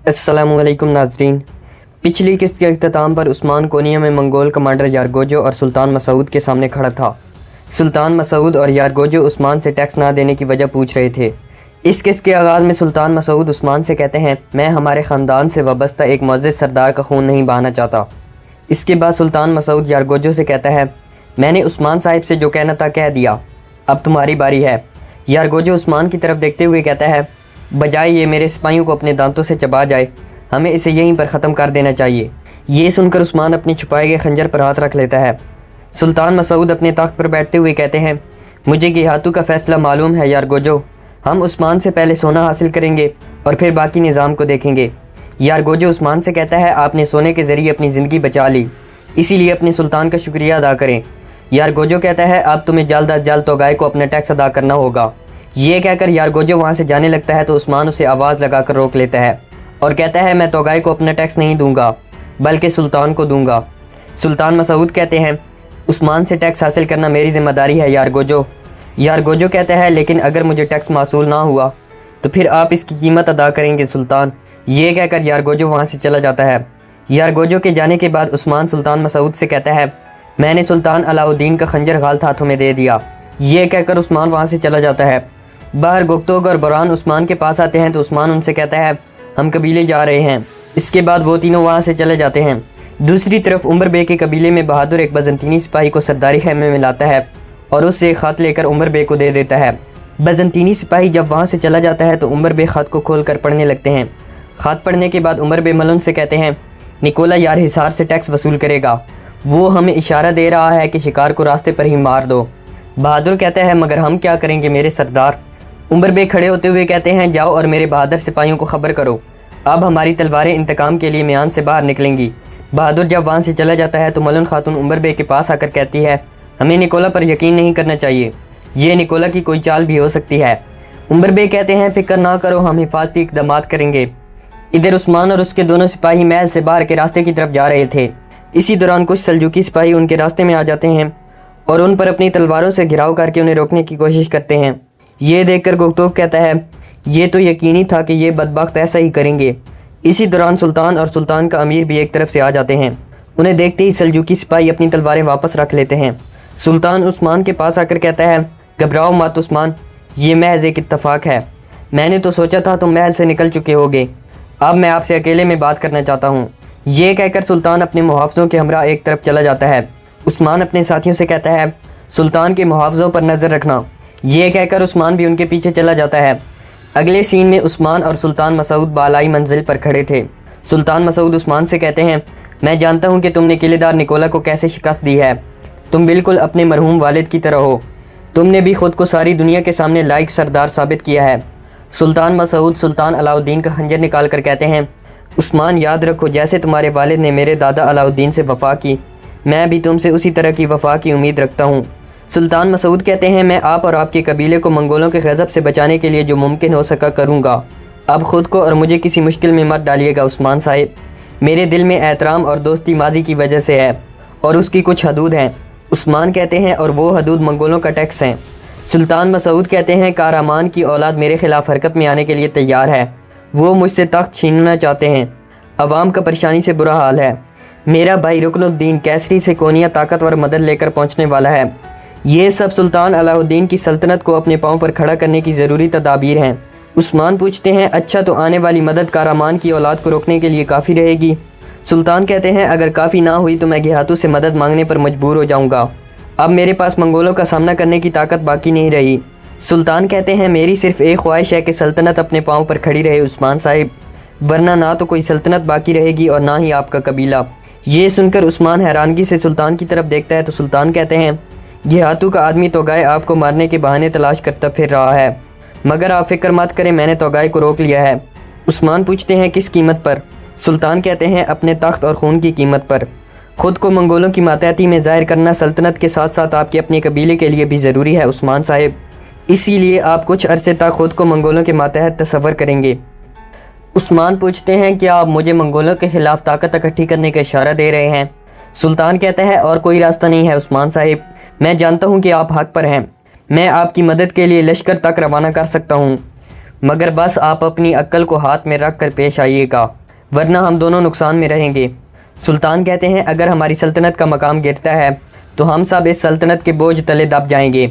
अस्सलामुअलैकुम नाज़रीन। पिछली किस्त के अख्ताम पर उस्मान कोनिया में मंगोल कमांडर यारगोजो और सुल्तान मसूद के सामने खड़ा था। सुल्तान मसूद और यारगोजो उस्मान से टैक्स ना देने की वजह पूछ रहे थे। इस किस्त के आगाज़ में सुल्तान मसूद उस्मान से कहते हैं, मैं हमारे ख़ानदान से वाबस्ता एक मुअज़्ज़ज़ सरदार का खून नहीं बहाना चाहता। इसके बाद सुल्तान मसूद यारगोजो से कहता है, मैंने उस्मान साहिब से जो कहना था कह दिया, अब तुम्हारी बारी है। यारगोजो उस्मान की तरफ देखते हुए कहता है, बजाय ये मेरे सिपाहियों को अपने दांतों से चबा जाए, हमें इसे यहीं पर ख़त्म कर देना चाहिए। ये सुनकर उस्मान अपने छुपाए गए खंजर पर हाथ रख लेता है। सुल्तान मसूद अपने तख्त पर बैठते हुए कहते हैं, मुझे गियातू का फ़ैसला मालूम है यारगोजो, हम उस्मान से पहले सोना हासिल करेंगे और फिर बाकी निज़ाम को देखेंगे। यारगोजो उस्मान से कहता है, आपने सोने के ज़रिए अपनी ज़िंदगी बचा ली, इसीलिए अपने सुल्तान का शुक्रिया अदा करें। यारगोजो कहता है, अब तुम्हें जल्द अज जल्द तोगाए को अपना टैक्स अदा करना होगा। ये कहकर यारगोजो वहाँ से जाने लगता है तो उस्मान उसे आवाज़ लगाकर रोक लेता है और कहता है, मैं तोगाए को अपना टैक्स नहीं दूंगा बल्कि सुल्तान को दूंगा। सुल्तान मसूद कहते हैं, उस्मान से टैक्स हासिल करना मेरी ज़िम्मेदारी है यारगोजो। यारगोजो कहता है, लेकिन अगर मुझे टैक्स मासूल ना हुआ तो फिर आप इसकी कीमत अदा करेंगे सुल्तान। ये कहकर यारगोजो वहाँ से चला जाता है। यारगोजो के जाने के बाद उस्मान सुल्तान मसूद से कहता है, मैंने सुल्तान अलाउद्दीन का खंजर गाल्त हाथों में दे दिया। ये कहकर उस्मान वहाँ से चला जाता है। बाहर गुफ्तगू और बुरहान उस्मान के पास आते हैं तो उस्मान उनसे कहता है, हम कबीले जा रहे हैं। इसके बाद वो तीनों वहाँ से चले जाते हैं। दूसरी तरफ उमर बे के कबीले में बहादुर एक बजंतीनी सिपाही को सरदारी खेमे में लाता है और उससे एक ख़त लेकर उमर बे को दे देता है। बजंतीनी सिपाही जब वहाँ से चला जाता है तो उमर बे ख़त को खोल कर पढ़ने लगते हैं। ख़त पढ़ने के बाद उमर बे मलून से कहते हैं, निकोला यार हिसार से टैक्स वसूल करेगा, वो हमें इशारा दे रहा है कि शिकार को रास्ते पर ही मार दो। बहादुर कहता है, मगर हम क्या करेंगे मेरे सरदार। उमर बे खड़े होते हुए कहते हैं, जाओ और मेरे बहादुर सिपाहियों को खबर करो, अब हमारी तलवारें इंतकाम के लिए म्यान से बाहर निकलेंगी। बहादुर जब वहाँ से चला जाता है तो मलन खातून उमर बे के पास आकर कहती है, हमें निकोला पर यकीन नहीं करना चाहिए, ये निकोला की कोई चाल भी हो सकती है। उमर बे कहते हैं, फिक्र ना करो, हम हिफाजती इक़दाम करेंगे। इधर उस्मान और उसके दोनों सिपाही महल से बाहर के रास्ते की तरफ जा रहे थे। इसी दौरान कुछ सल्जूकी सिपाही उनके रास्ते में आ जाते हैं और उन पर अपनी तलवारों से घिराव करके उन्हें रोकने की कोशिश करते हैं। ये देखकर गुफ्तगू कहता है, ये तो यकीनी था कि ये बदबख्त ऐसा ही करेंगे। इसी दौरान सुल्तान और सुल्तान का अमीर भी एक तरफ से आ जाते हैं। उन्हें देखते ही सल्जूकी सिपाही अपनी तलवारें वापस रख लेते हैं। सुल्तान उस्मान के पास आकर कहता है, घबराओ मत उस्मान, ये महज एक इत्तफाक है, मैंने तो सोचा था तुम महल से निकल चुके होगे, अब मैं आपसे अकेले में बात करना चाहता हूँ। ये कहकर सुल्तान अपने मुहाफ़िज़ों के हमरा एक तरफ चला जाता है। उस्मान अपने साथियों से कहता है, सुल्तान के मुहाफ़िज़ों पर नज़र रखना। ये कहकर उस्मान भी उनके पीछे चला जाता है। अगले सीन में उस्मान और सुल्तान मसूद बालाई मंजिल पर खड़े थे। सुल्तान मसूद उस्मान से कहते हैं, मैं जानता हूँ कि तुमने किलेदार निकोला को कैसे शिकस्त दी है, तुम बिल्कुल अपने मरहूम वालिद की तरह हो, तुमने भी खुद को सारी दुनिया के सामने लायक सरदार साबित किया है। सुल्तान मसूद सुल्तान अलाउद्दीन का खंजर निकाल कर कहते हैं, उस्मान याद रखो, जैसे तुम्हारे वालिद ने मेरे दादा अलाउद्दीन से वफ़ा की, मैं भी तुमसे उसी तरह की वफ़ा की उम्मीद रखता हूँ। सुल्तान मसूद कहते हैं, मैं आप और आपके कबीले को मंगोलों के गज़ब से बचाने के लिए जो मुमकिन हो सका करूँगा। अब ख़ुद को और मुझे किसी मुश्किल में मत डालिएगा उस्मान साहिब, मेरे दिल में एहतराम और दोस्ती माजी की वजह से है और उसकी कुछ हदूद हैं। उस्मान कहते हैं, और वो हदूद मंगोलों का टैक्स हैं। सुल्तान मसूद कहते हैं, कारामान की औलाद मेरे ख़िलाफ़ हरकत में आने के लिए तैयार है, वो मुझसे तख्त छीनना चाहते हैं, अवाम का परेशानी से बुरा हाल है, मेरा भाई रुकनुद्दीन कैसरी से कोनिया ताकतवर मदद लेकर पहुँचने वाला है। ये सब सुल्तान अलाउद्दीन की सल्तनत को अपने पाँव पर खड़ा करने की ज़रूरी तदाबीर हैं। उस्मान पूछते हैं, अच्छा तो आने वाली मदद कारामान की औलाद को रोकने के लिए काफ़ी रहेगी? सुल्तान कहते हैं, अगर काफ़ी ना हुई तो मैं गियातू से मदद मांगने पर मजबूर हो जाऊँगा, अब मेरे पास मंगोलों का सामना करने की ताकत बाकी नहीं रही। सुल्तान कहते हैं, मेरी सिर्फ़ एक ख्वाहिश है कि सल्तनत अपने पाँव पर खड़ी रहे उस्मान साहिब, वरना ना तो कोई सल्तनत बाकी रहेगी और ना ही आपका कबीला। ये सुनकर उस्मान हैरानगी से सुल्तान की तरफ देखता है तो सुल्तान कहते हैं, गियातू का आदमी तोगाए आपको मारने के बहाने तलाश करता फिर रहा है, मगर आप फिक्र मत करें, मैंने तोगाए को रोक लिया है। उस्मान पूछते हैं, किस कीमत पर? सुल्तान कहते हैं, अपने तख्त और खून की कीमत पर। ख़ुद को मंगोलों की मातहती में ज़ाहिर करना सल्तनत के साथ साथ आपके अपने कबीले के लिए भी ज़रूरी है उस्मान साहिब, इसीलिए आप कुछ अरसे तक ख़ुद को मंगोलों के मातहत तस्वर करेंगे। उस्मान पूछते हैं, क्या आप मुझे मंगोलों के ख़िलाफ़ ताकत इकट्ठी करने का इशारा दे रहे हैं? सुल्तान कहता है, और कोई रास्ता नहीं है उस्मान साहिब, मैं जानता हूँ कि आप हक़ पर हैं, मैं आपकी मदद के लिए लश्कर तक रवाना कर सकता हूँ। मगर बस आप अपनी अक्ल को हाथ में रख कर पेश आइएगा, वरना हम दोनों नुकसान में रहेंगे। सुल्तान कहते हैं अगर हमारी सल्तनत का मकाम गिरता है तो हम सब इस सल्तनत के बोझ तले दब जाएंगे।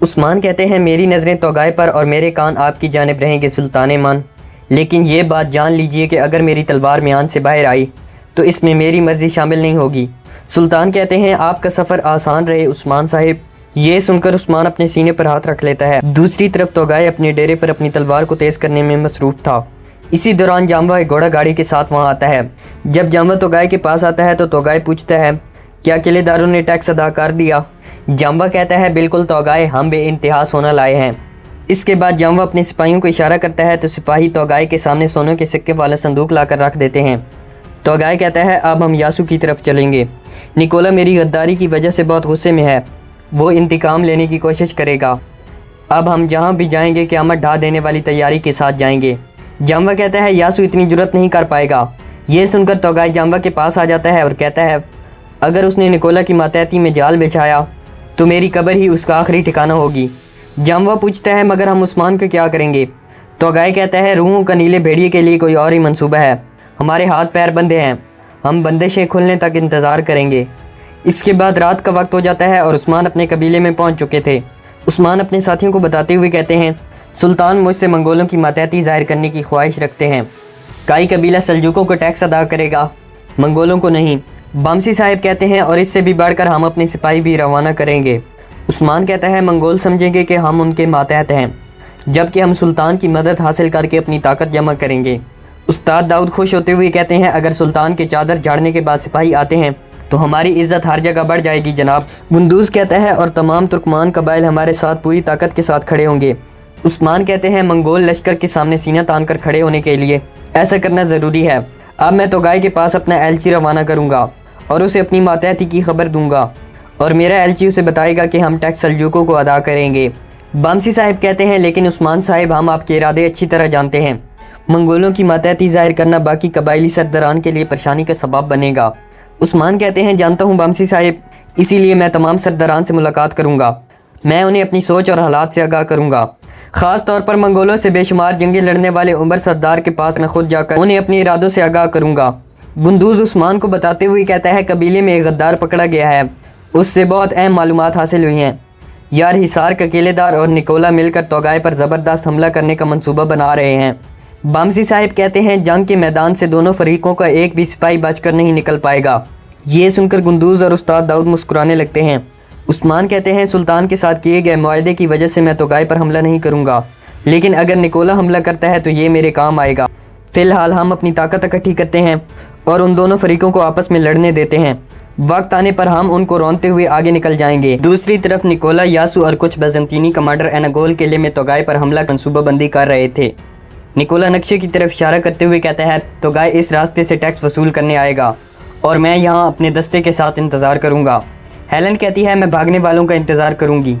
उस्मान कहते हैं मेरी नज़रें तोगाय पर और मेरे कान आपकी जानिब रहेंगे सुल्तान मन, लेकिन ये बात जान लीजिए कि अगर मेरी तलवार म्यान से बाहर आई तो इसमें मेरी मर्ज़ी शामिल नहीं होगी। सुल्तान कहते हैं आपका सफ़र आसान रहे उस्मान साहिब। ये सुनकर उस्मान अपने सीने पर हाथ रख लेता है। दूसरी तरफ तोगाय अपने डेरे पर अपनी तलवार को तेज़ करने में मसरूफ़ था। इसी दौरान जाम्बा एक घोड़ा गाड़ी के साथ वहाँ आता है। जब जाम्बा तोगाय के पास आता है तो तोगाय पूछता है क्या किलेदारों ने टैक्स अदा कर दिया? जाम्बा कहता है बिल्कुल तोगाय, हम बेइंतहा सोना लाए हैं। इसके बाद जाम्बा अपने सिपाहियों को इशारा करता है तो सिपाही तोगाय के सामने सोने के सिक्के वाला संदूक लाकर रख देते हैं। तोगाय कहता है अब हम यासू की तरफ चलेंगे। निकोला मेरी गद्दारी की वजह से बहुत गुस्से में है, वो इंतकाम लेने की कोशिश करेगा। अब हम जहाँ भी जाएंगे क़यामत ढा देने वाली तैयारी के साथ जाएंगे। जाम्बा कहता है यासू इतनी जुर्रत नहीं कर पाएगा। ये सुनकर तोगाय जाम्बा के पास आ जाता है और कहता है अगर उसने निकोला की मातहती में जाल बिछाया तो मेरी कब्र ही उसका आखिरी ठिकाना होगी। जाम्बा पूछता है मगर हम उस्मान को क्या करेंगे? तोगाय कहता है रूहों का नीले भेड़िए के लिए कोई और ही मंसूबा है, हमारे हाथ पैर बंधे हैं, हम बंदिशें खुलने तक इंतज़ार करेंगे। इसके बाद रात का वक्त हो जाता है और उस्मान अपने कबीले में पहुंच चुके थे। उस्मान अपने साथियों को बताते हुए कहते हैं सुल्तान मुझसे मंगोलों की मातहती ज़ाहिर करने की ख्वाहिश रखते हैं। काई कबीला सल्जूकों को टैक्स अदा करेगा, मंगोलों को नहीं। बामसी साहिब कहते हैं और इससे भी बढ़कर हम अपने सिपाही भी रवाना करेंगे। उस्मान कहता है मंगोल समझेंगे कि हम उनके मातहत हैं, जबकि हम सुल्तान की मदद हासिल करके अपनी ताकत जमा करेंगे। उस्ताद दाऊद खुश होते हुए कहते हैं अगर सुल्तान के चादर झाड़ने के बाद सिपाही आते हैं तो हमारी इज्जत हर जगह बढ़ जाएगी जनाब। गुंदूज कहता है और तमाम तुर्कमान कबाइल हमारे साथ पूरी ताकत के साथ खड़े होंगे। उस्मान कहते हैं मंगोल लश्कर के सामने सीना तान कर खड़े होने के लिए ऐसा करना ज़रूरी है। अब मैं तोगाय के पास अपना एलची रवाना करूँगा और उसे अपनी मातहती की खबर दूंगा और मेरा एलची उसे बताएगा कि हम टैक्स सल्जूकों को अदा करेंगे। बामसी साहिब कहते हैं लेकिन उस्मान साहिब हम आपके इरादे अच्छी तरह जानते हैं, मंगोलों की मातहती ज़ाहिर करना बाकी कबाइली सरदारान के लिए परेशानी का सबब बनेगा। उस्मान कहते हैं जानता हूँ बामसी साहिब, इसीलिए मैं तमाम सरदारान से मुलाकात करूँगा, मैं उन्हें अपनी सोच और हालात से आगाह करूँगा। ख़ास तौर पर मंगोलों से बेशुमार जंगें लड़ने वाले उमर सरदार के पास मैं खुद जाकर उन्हें अपने इरादों से आगाह करूँगा। गुंदूज उस्मान को बताते हुए कहता है कबीले में एक गद्दार पकड़ा गया है, उससे बहुत अहम मालूमात हासिल हुई हैं। यार हिसार का किलेदार और निकोला मिलकर तोगाय पर ज़बरदस्त हमला करने का मंसूबा बना रहे हैं। बामसी साहिब कहते हैं जंग के मैदान से दोनों फरीकों का एक भी सिपाही बचकर नहीं निकल पाएगा। ये सुनकर गुंदूज और उस्ताद दाऊद मुस्कुराने लगते हैं। उस्मान कहते हैं सुल्तान के साथ किए गए मुआहदे की वजह से मैं तोगाय पर हमला नहीं करूँगा, लेकिन अगर निकोला हमला करता है तो ये मेरे काम आएगा। फ़िलहाल हम अपनी ताकत इकट्ठी करते हैं और उन दोनों फरीकों को आपस में लड़ने देते हैं। वक्त आने पर हम उनको रौंदते हुए आगे निकल जाएंगे। दूसरी तरफ निकोला, यासू और कुछ बेज़ंतीनी कमांडर एनागोल किले में तोगाय पर हमला मंसूबाबंदी कर रहे थे। निकोला नक्शे की तरफ इशारा करते हुए कहता है तोगाय इस रास्ते से टैक्स वसूल करने आएगा और मैं यहाँ अपने दस्ते के साथ इंतज़ार करूँगा। हेलन कहती है मैं भागने वालों का इंतज़ार करूँगी।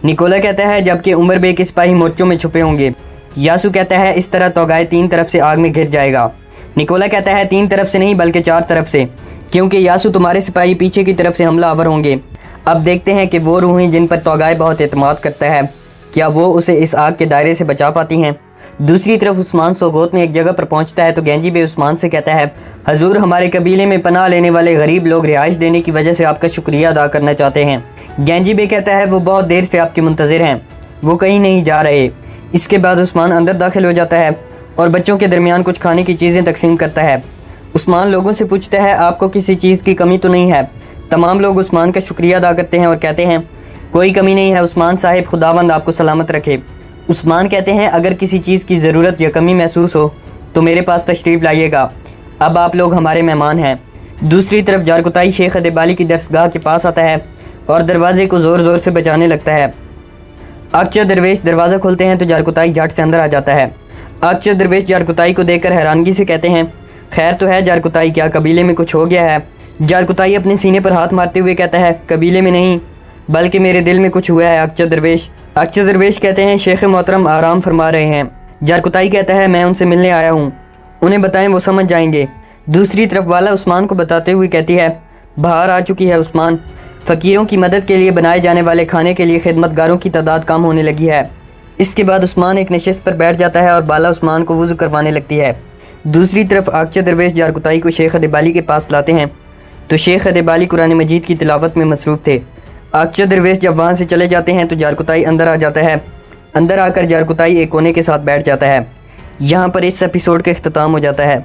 निकोला कहता है जबकि उमर बे के सिपाही मोर्चों में छुपे होंगे। यासू कहता है इस तरह तोगाय 3 तरफ से आग में घिर जाएगा। निकोला कहता है 3 तरफ से नहीं बल्कि 4 तरफ से, क्योंकि यासू तुम्हारे सिपाही पीछे की तरफ से हमला आवर होंगे। अब देखते हैं कि वो रूहें जिन पर तोगाय बहुत एतमाद करता है, क्या वो उसे इस आग के दायरे से बचा पाती हैं। दूसरी तरफ उस्मान सोगोत में एक जगह पर पहुंचता है तो गेंजी बे उस्मान से कहता है हजूर हमारे कबीले में पनाह लेने वाले गरीब लोग रिहाइश देने की वजह से आपका शुक्रिया अदा करना चाहते हैं। गेंजी बे कहता है वो बहुत देर से आपके मुंतज़िर हैं, वो कहीं नहीं जा रहे। इसके बाद उस्मान अंदर दाखिल हो जाता है और बच्चों के दरमियान कुछ खाने की चीज़ें तकसीम करता है। उस्मान लोगों से पूछता है आपको किसी चीज़ की कमी तो नहीं है। तमाम लोग उस्मान का शुक्रिया अदा करते हैं और कहते हैं कोई कमी नहीं है उस्मान साहिब, खुदावंद आपको सलामत रखे। उस्मान कहते हैं अगर किसी चीज़ की ज़रूरत या कमी महसूस हो तो मेरे पास तशरीफ़ लाइएगा, अब आप लोग हमारे मेहमान हैं। दूसरी तरफ जारकुताई शेख अदेबाली की दरसगाह के पास आता है और दरवाजे को ज़ोर ज़ोर से बजाने लगता है। अक्चर दरवेश दरवाज़ा खोलते हैं तो जारकुताई झट से अंदर आ जाता है। अक्चर दरवेश जारकुताई को देखकर हैरानगी से कहते हैं खैर तो है जारकुताई, क्या कबीले में कुछ हो गया है? जारकुताई अपने सीने पर हाथ मारते हुए कहता है कबीले में नहीं बल्कि मेरे दिल में कुछ हुआ है अक्चर दरवेश। अक्चर दरवेश कहते हैं शेख मोहतरम आराम फरमा रहे हैं। जारकुताई कहता है मैं उनसे मिलने आया हूँ, उन्हें बताएं वो समझ जाएंगे। दूसरी तरफ वाला उस्मान को बताते हुए कहती है बाहर आ चुकी है उस्मान, फ़कीरों की मदद के लिए बनाए जाने वाले खाने के लिए खिदमतगारों की तादाद कम होने लगी है, इसके बाद उस्मान एक नशिस्त पर बैठ जाता है और बाला उस्मान को वुज़ू करवाने लगती है। दूसरी तरफ आकचा दरवेश जारकुताई को शेख अदेबाली के पास लाते हैं तो शेख अदेबाली कुरान मजीद की तिलावत में मसरूफ़ थे। आकचा दरवेश जब वहाँ से चले जाते हैं तो जारकुताई अंदर आ जाता है। अंदर आकर जारकुताई एक कोने के साथ बैठ जाता है। यहाँ पर इस एपिसोड का इख्तिताम हो जाता है।